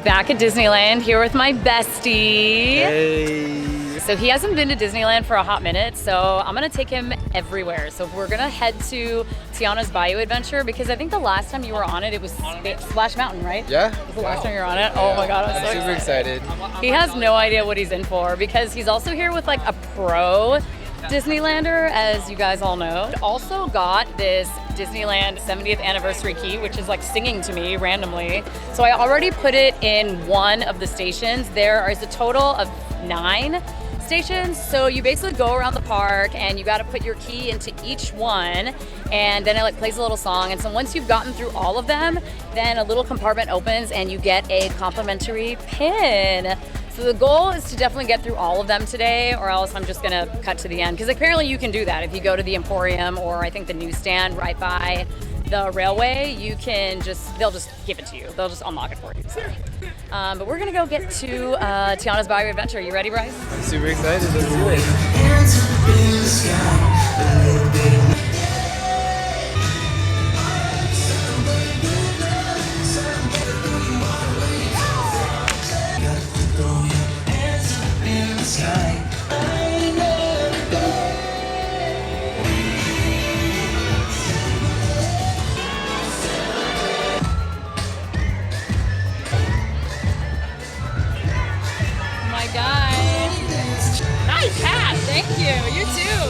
back at Disneyland here with my bestie. Hey. So he hasn't been to Disneyland for a hot minute, so I'm gonna take him everywhere. So we're gonna head to Tiana's Bayou Adventure because I think the last time you were on it, it was Splash Mountain, right? Yeah. It was the last time you were on it? Oh my God, I'm so super excited. He has no idea what he's in for because he's also here with like a pro Disneylander, as you guys all know. Also got this Disneyland 70th anniversary key, which is like singing to me randomly. So I already put it in one of the stations. There is a total of 9 stations. So you basically go around the park and you got to put your key into each one, and then it like plays a little song. And so once you've gotten through all of them, then a little compartment opens and you get a complimentary pin. So the goal is to definitely get through all of them today, or else I'm just gonna cut to the end. Because apparently you can do that if you go to the Emporium or I think the newsstand right by the railway. You can they'll just give it to you. They'll just unlock it for you. So. But we're gonna go get to Tiana's Bayou Adventure. You ready, Bryce? I'm super excited. Let's do it. My guy. Nice hat. Thank you. You too.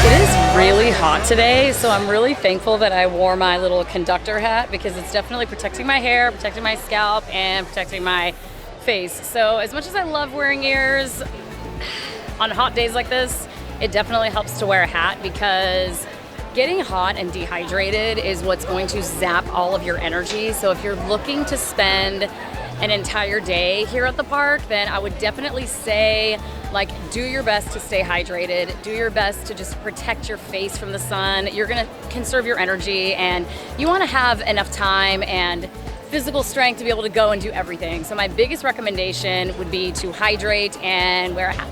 It is really hot today, so I'm really thankful that I wore my little conductor hat because it's definitely protecting my hair, protecting my scalp, and protecting my face. So as much as I love wearing ears, on hot days like this, it definitely helps to wear a hat because getting hot and dehydrated is what's going to zap all of your energy. So if you're looking to spend an entire day here at the park, then I would definitely say, like, do your best to stay hydrated. Do your best to just protect your face from the sun. You're gonna conserve your energy, and you wanna have enough time and physical strength to be able to go and do everything. So my biggest recommendation would be to hydrate and wear a hat.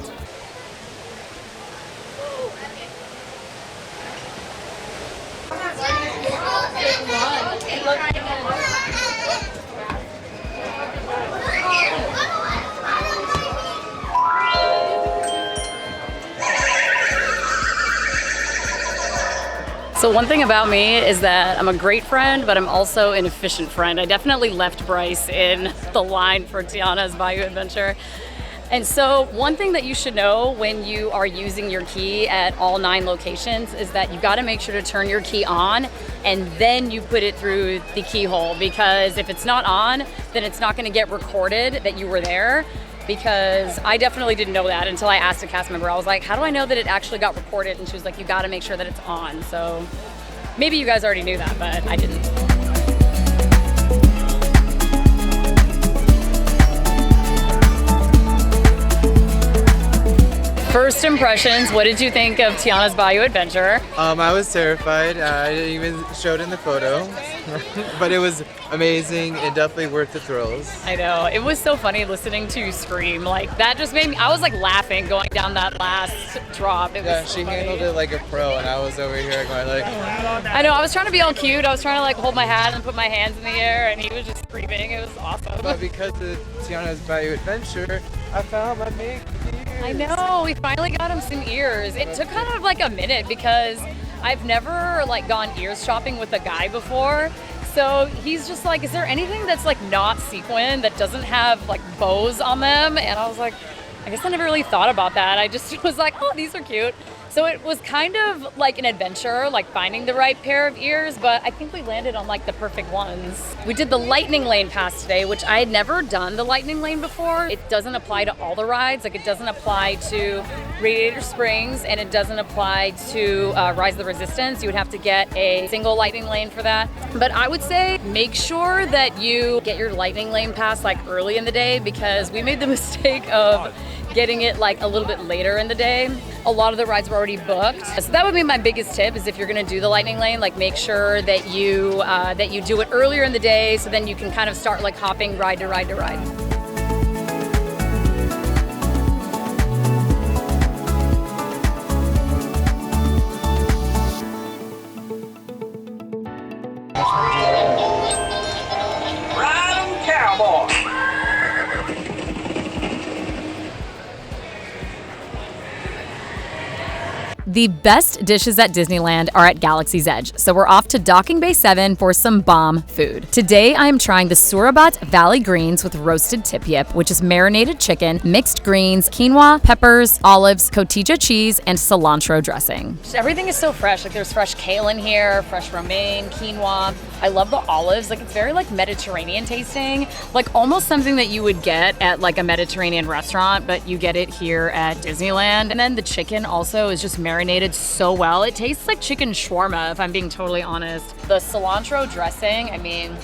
So one thing about me is that I'm a great friend, but I'm also an efficient friend. I definitely left Bryce in the line for Tiana's Bayou Adventure. And so one thing that you should know when you are using your key at all 9 locations is that you got to make sure to turn your key on and then you put it through the keyhole, because if it's not on, then it's not going to get recorded that you were there. Because I definitely didn't know that until I asked a cast member. I was like, how do I know that it actually got recorded? And she was like, you got to make sure that it's on. So maybe you guys already knew that, but I didn't. First impressions, what did you think of Tiana's Bayou Adventure? I was terrified. I didn't even show it in the photo, but it was amazing and definitely worth the thrills. I know, it was so funny listening to you scream. Like, that just made me, I was like laughing going down that last drop. It was so she funny. handled it like a pro, and I was over here going like... I know, I was trying to be all cute. I was trying to like hold my hat and put my hands in the air, and he was just screaming. It was awesome. But because of Tiana's Bayou Adventure, I found my big ears. I know, we finally got him some ears. It took kind of like a minute because I've never like gone ears shopping with a guy before. So he's just like, is there anything that's like not sequin that doesn't have like bows on them? And I was like, I guess I never really thought about that. I just was like, oh, these are cute. So it was kind of like an adventure, like finding the right pair of ears, but I think we landed on like the perfect ones. We did the Lightning Lane pass today, which I had never done the Lightning Lane before. It doesn't apply to all the rides. Like, it doesn't apply to Radiator Springs, and it doesn't apply to Rise of the Resistance. You would have to get a single Lightning Lane for that. But I would say make sure that you get your Lightning Lane pass like early in the day, because we made the mistake of getting it like a little bit later in the day. A lot of the rides were already booked. So that would be my biggest tip, is if you're gonna do the Lightning Lane, like make sure that you do it earlier in the day, so then you can kind of start like hopping ride to ride to ride. The best dishes at Disneyland are at Galaxy's Edge, so we're off to Docking Bay 7 for some bomb food. Today I am trying the Surabat Valley Greens with roasted tip yip, which is marinated chicken, mixed greens, quinoa, peppers, olives, cotija cheese, and cilantro dressing. Everything is so fresh. Like there's fresh kale in here, fresh romaine, quinoa. I love the olives. Like it's very like Mediterranean tasting, like almost something that you would get at like a Mediterranean restaurant, but you get it here at Disneyland. And then the chicken also is just marinated so well. It tastes like chicken shawarma, if I'm being totally honest. The cilantro dressing, I mean,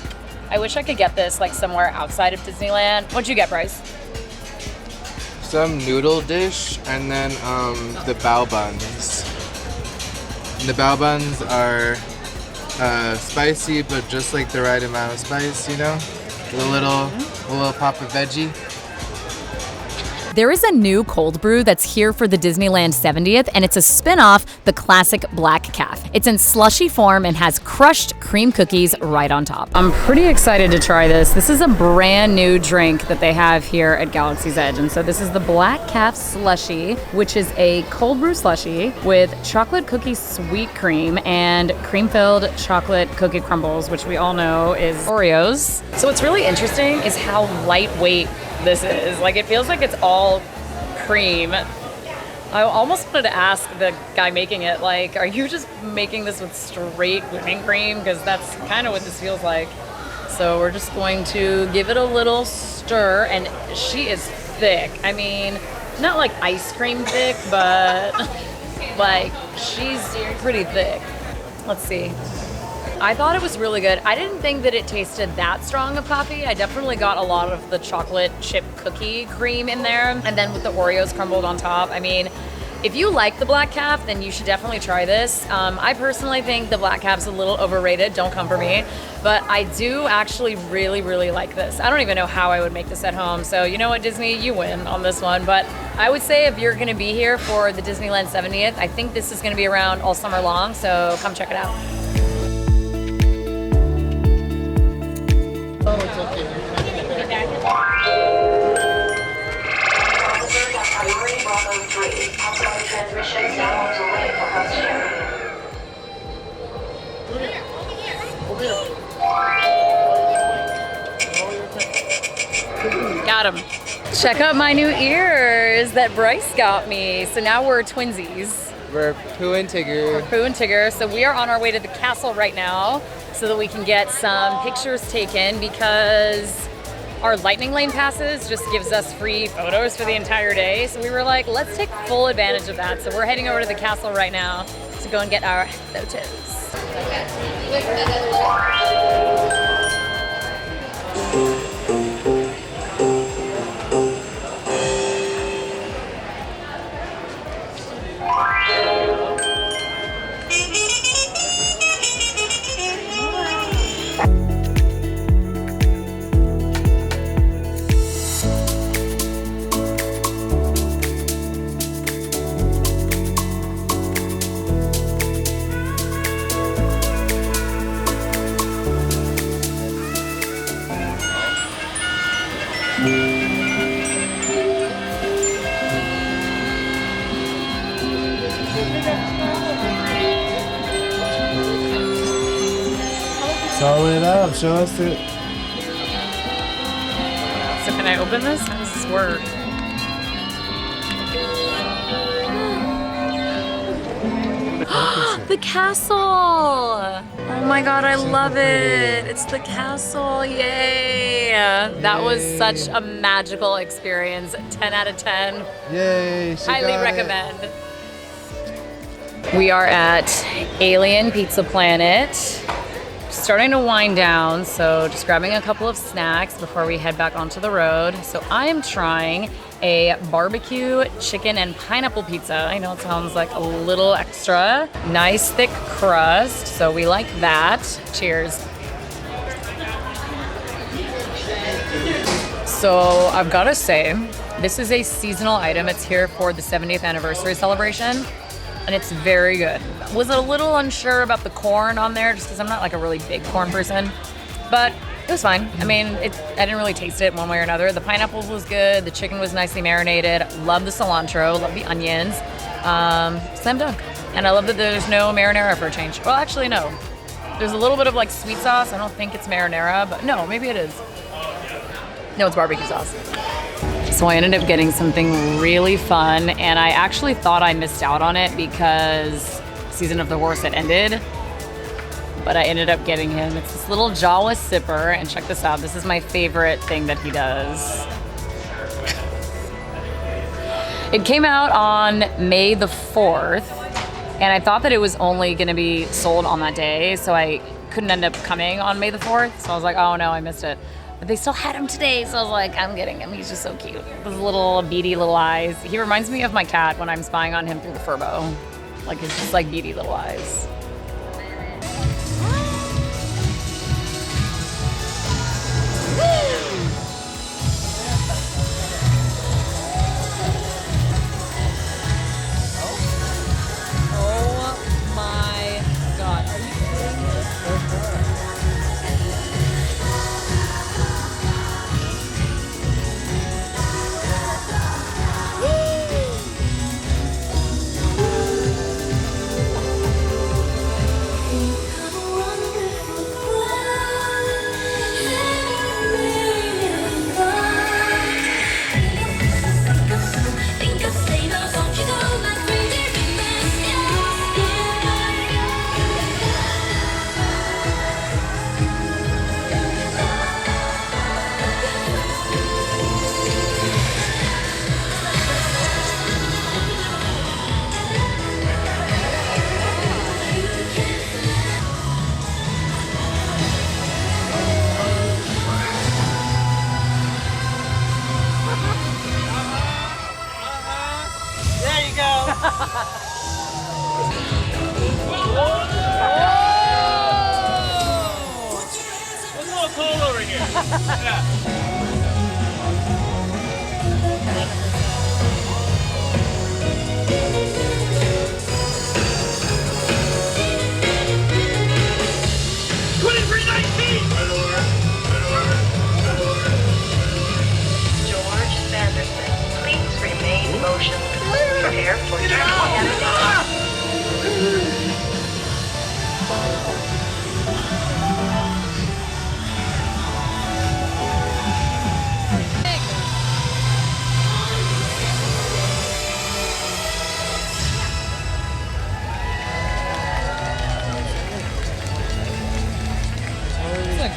I wish I could get this like somewhere outside of Disneyland. What'd you get, Bryce? Some noodle dish and then the bao buns. And the bao buns are spicy, but just like the right amount of spice, you know? With a little pop of veggie. There is a new cold brew that's here for the Disneyland 70th, and it's a spin-off, the classic Black Caf. It's in slushy form and has crushed cream cookies right on top. I'm pretty excited to try this. This is a brand new drink that they have here at Galaxy's Edge, and so this is the Black Caf Slushy, which is a cold brew slushy with chocolate cookie sweet cream and cream-filled chocolate cookie crumbles, which we all know is Oreos. So what's really interesting is how lightweight this is. Like it feels like it's all cream. I almost wanted to ask the guy making it, like, are you just making this with straight whipping cream? Because that's kind of what this feels like. So we're just going to give it a little stir, and she is thick. I mean, not like ice cream thick, but like she's pretty thick. Let's see. I thought it was really good. I didn't think that it tasted that strong of coffee. I definitely got a lot of the chocolate chip cookie cream in there, and then with the Oreos crumbled on top. I mean, if you like the Black Caf, then you should definitely try this. I personally think the Black Caf's a little overrated. Don't come for me. But I do actually really, really like this. I don't even know how I would make this at home. So you know what, Disney, you win on this one. But I would say if you're gonna be here for the Disneyland 70th, I think this is gonna be around all summer long. So come check it out. Oh, it's okay. Got him. Check out my new ears that Bryce got me. So now we're twinsies. We're Pooh and Tigger. We're Pooh and Tigger. So we are on our way to the castle right now so that we can get some pictures taken, because our lightning lane passes just gives us free photos for the entire day. So we were like, let's take full advantage of that. So we're heading over to the castle right now to go and get our photos. Sew it up, show us it. So can I open this? How does this work? The castle! Oh my god, I love it! It's the castle, yay! That was such a magical experience. 10 out of 10. Yay, Highly recommend. We are at Alien Pizza Planet. Starting to wind down, so just grabbing a couple of snacks before we head back onto the road. So I am trying a barbecue chicken and pineapple pizza. I know it sounds like a little extra. Nice thick crust, so we like that. Cheers. So I've gotta say, this is a seasonal item. It's here for the 70th anniversary celebration, and it's very good. Was a little unsure about the corn on there just because I'm not like a really big corn person, but it was fine. I mean, I didn't really taste it one way or another. The pineapple was good. The chicken was nicely marinated. Love the cilantro. Love the onions. Slam dunk. And I love that there's no marinara for a change. Well, actually, no. There's a little bit of like sweet sauce. I don't think it's marinara, but no, maybe it is. No, it's barbecue sauce. So I ended up getting something really fun, and I actually thought I missed out on it because Season of the Horse had ended. But I ended up getting him. It's this little Jawa sipper, and check this out. This is my favorite thing that he does. It came out on May the 4th, and I thought that it was only gonna be sold on that day, so I couldn't end up coming on May the 4th, so I was like, oh no, I missed it. But they still had him today, so I was like, I'm getting him. He's just so cute. Those little beady little eyes. He reminds me of my cat when I'm spying on him through the furbo. Like, it's just like beady little eyes.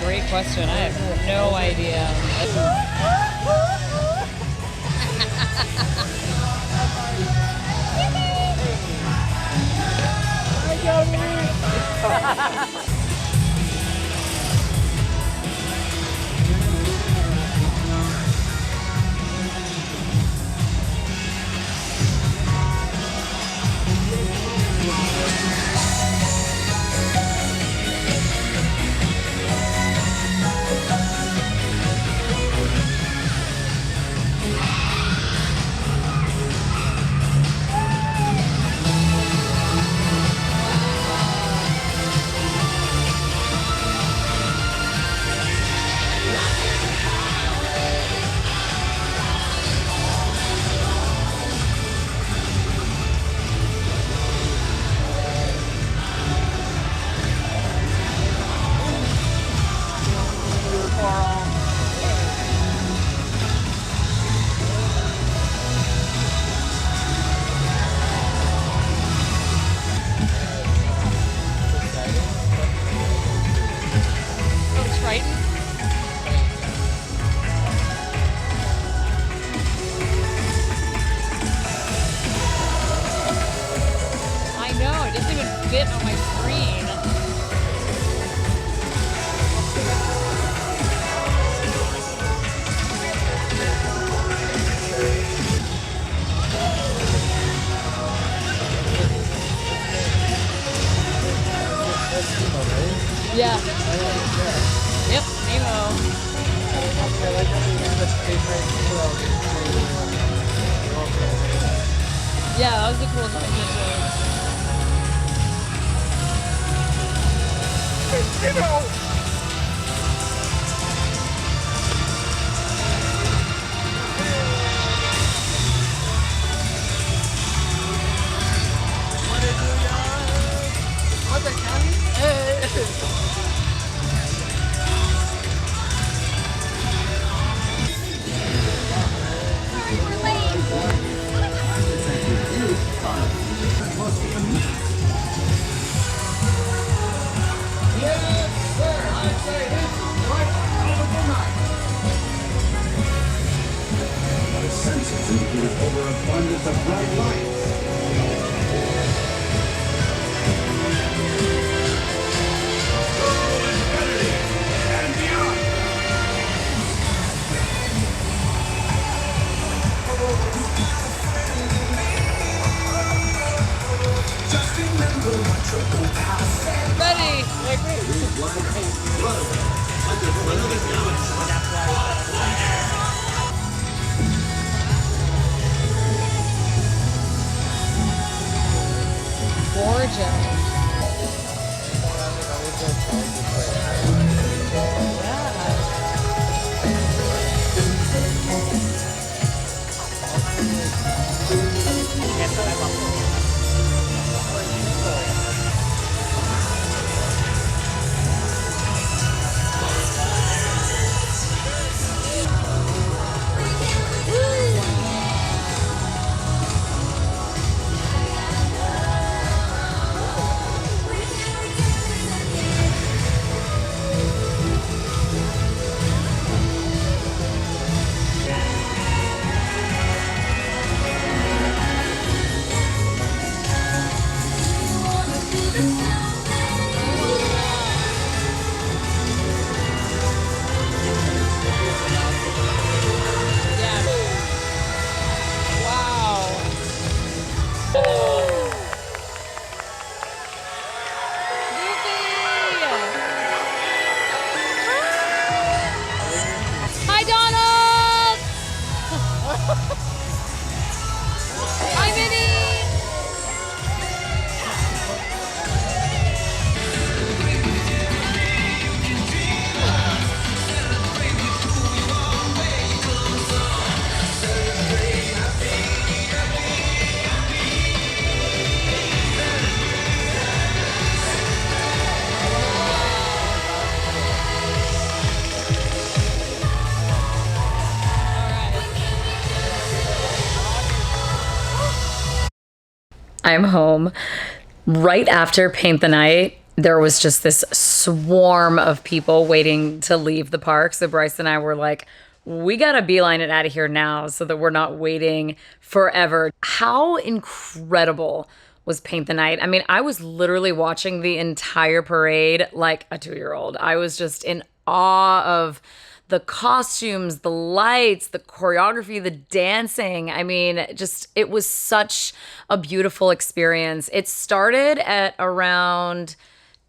Great question. I have no idea. Fit on my screen. Yeah. Yep, Nemo. Yeah, that was the coolest one. Hallelujah. Over abundance of bright lights. And beyond. Just remember what your old pal said. Ready? Gorgeous. Hi, Donald! Hi, Minnie! I'm home. Right after Paint the Night, there was just this swarm of people waiting to leave the park. So Bryce and I were like, we gotta beeline it out of here now so that we're not waiting forever. How incredible was Paint the Night? I mean, I was literally watching the entire parade like a 2-year-old. I was just in awe of the costumes, the lights, the choreography, the dancing. I mean, just, it was such a beautiful experience. It started at around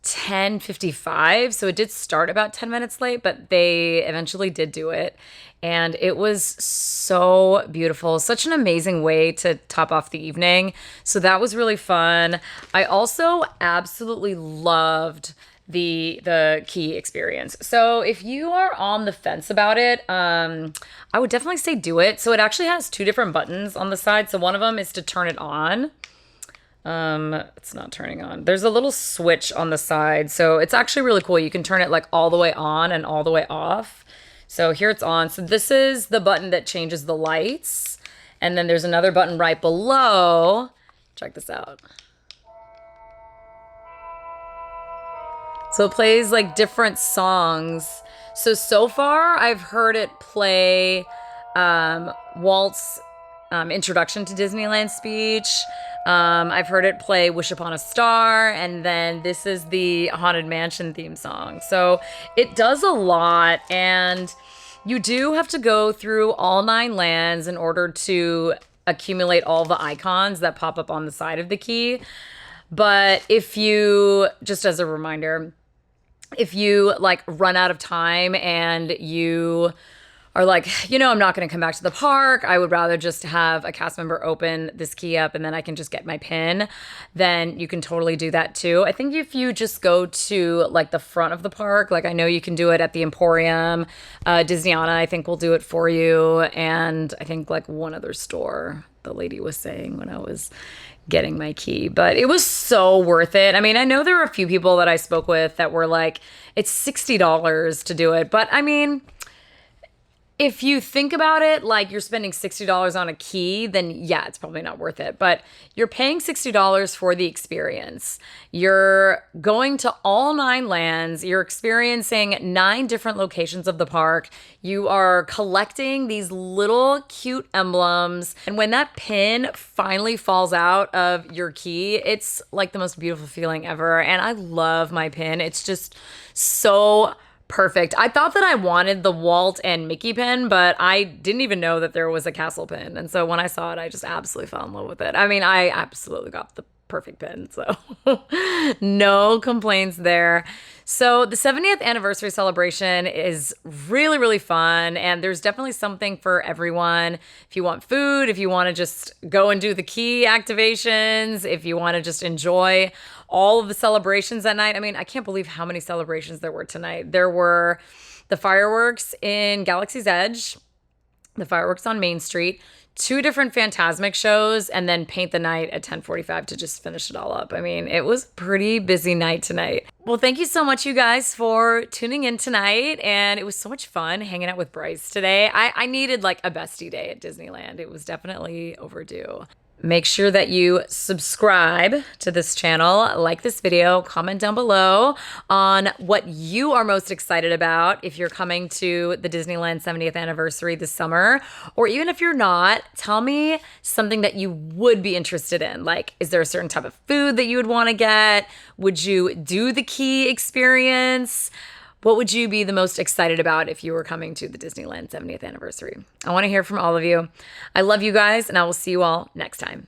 10:55, so it did start about 10 minutes late, but they eventually did do it. And it was so beautiful, such an amazing way to top off the evening. So that was really fun. I also absolutely loved the key experience. So if you are on the fence about it, I would definitely say do it. So it actually has 2 different buttons on the side. So one of them is to turn it on. It's not turning on. There's a little switch on the side. So it's actually really cool. You can turn it like all the way on and all the way off. So here it's on. So this is the button that changes the lights. And then there's another button right below. Check this out. So it plays like different songs. So far I've heard it play Walt's introduction to Disneyland speech. I've heard it play Wish Upon a Star, and then this is the Haunted Mansion theme song. So it does a lot, and you do have to go through all 9 lands in order to accumulate all the icons that pop up on the side of the key. But if you, just as a reminder, if you like run out of time and you are like, you know, I'm not going to come back to the park, I would rather just have a cast member open this key up and then I can just get my pin, then you can totally do that too. I think if you just go to like the front of the park, like I know you can do it at the Emporium, Disneyana, I think will do it for you. And I think like one other store, the lady was saying when I was getting my key, but it was so worth it. I mean, I know there were a few people that I spoke with that were like, it's $60 to do it. But I mean, If you think about it, like you're spending $60 on a key, then yeah, it's probably not worth it. But you're paying $60 for the experience. You're going to all 9 lands. You're experiencing 9 different locations of the park. You are collecting these little cute emblems. And when that pin finally falls out of your key, it's like the most beautiful feeling ever. And I love my pin. It's just so perfect. I thought that I wanted the Walt and Mickey pin, but I didn't even know that there was a castle pin. And so when I saw it, I just absolutely fell in love with it. I mean, I absolutely got the perfect pin, so no complaints there. So the 70th anniversary celebration is really, really fun, and there's definitely something for everyone. If you want food, if you want to just go and do the key activations, if you want to just enjoy all of the celebrations that night. I mean, I can't believe how many celebrations there were tonight. There were the fireworks in Galaxy's Edge, the fireworks on Main Street, 2 different Phantasmic shows, and then Paint the Night at 10:45 to just finish it all up. I mean, it was a pretty busy night tonight. Well, thank you so much, you guys, for tuning in tonight, and it was so much fun hanging out with Bryce today. I needed like a bestie day at Disneyland. It was definitely overdue. Make sure that you subscribe to this channel, like this video, comment down below on what you are most excited about if you're coming to the Disneyland 70th anniversary this summer, or even if you're not, tell me something that you would be interested in. Like, is there a certain type of food that you would want to get? Would you do the key experience? What would you be the most excited about if you were coming to the Disneyland 70th anniversary? I want to hear from all of you. I love you guys, and I will see you all next time.